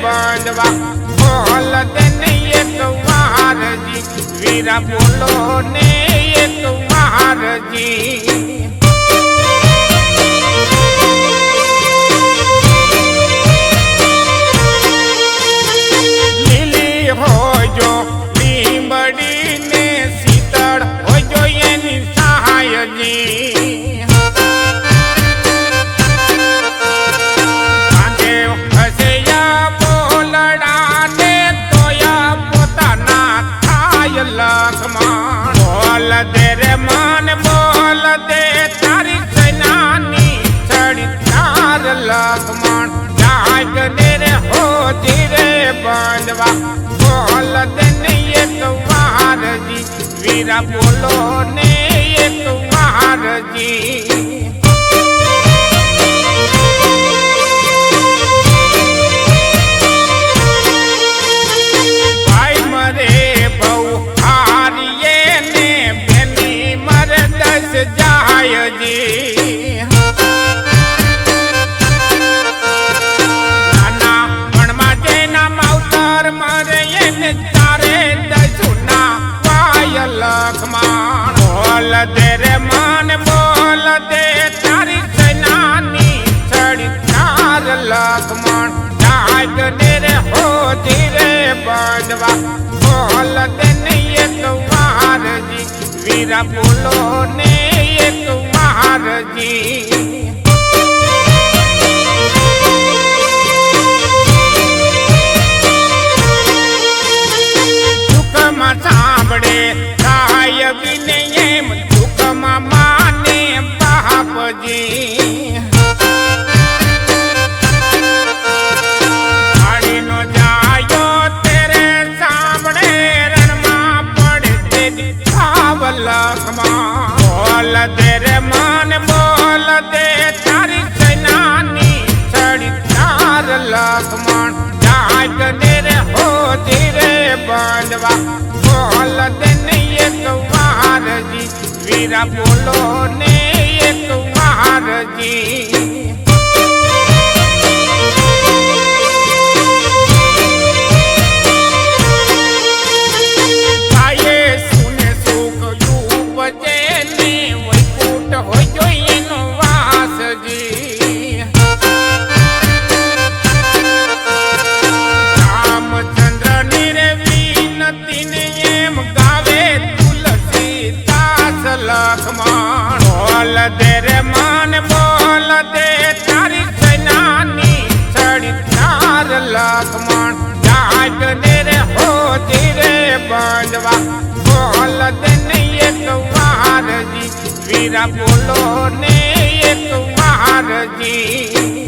बांधवा बोल देने एक वार जी वीरा बोलो ने एक वार जी लीली हो जो लींबड़ी ने शीतल हो जो ये निसहाय जी लक्ष्मण बोल दे रे मान बोल दे तारी सेनानी छड़ी तार लक्ष्मण जाग दे रे हो धीरे बांधवा बोल दे ने एक वार जी वीरा बोलो ने एक वार जी जाय जी नाना मणमा जेना मावतर मरे ने तारे दसुना वाय लक्ष्मण बोल दे रे मान बोल दे तारी सेनानी छड़ी तार लक्ष्मण जाग दे रे हो धीरे बांधवा बोल दे ने एक वार जी वीरा बोलो ने एक वार जी दुख मा सांभळे काय विने एम दुख मा माने बाप जी आड़ी नो जायो तेरे सांभळे रण मा पड़ते भाव लक्ष्मण बोल दे रे मान बोल दे तारी सेनानी छड़ी तार लक्ष्मण जाग दे रे हो धीरे बांधवा बोल दे ने एक वार जी वीरा बोलो ने एक वार जी लक्ष्मण बोल दे रे मान बोल दे तारी सेनानी छड़ी तार लक्ष्मण जाग दे रे हो धीरे बांधवा बोल दे ने एक वार जी वीरा बोलो ने एक वार जी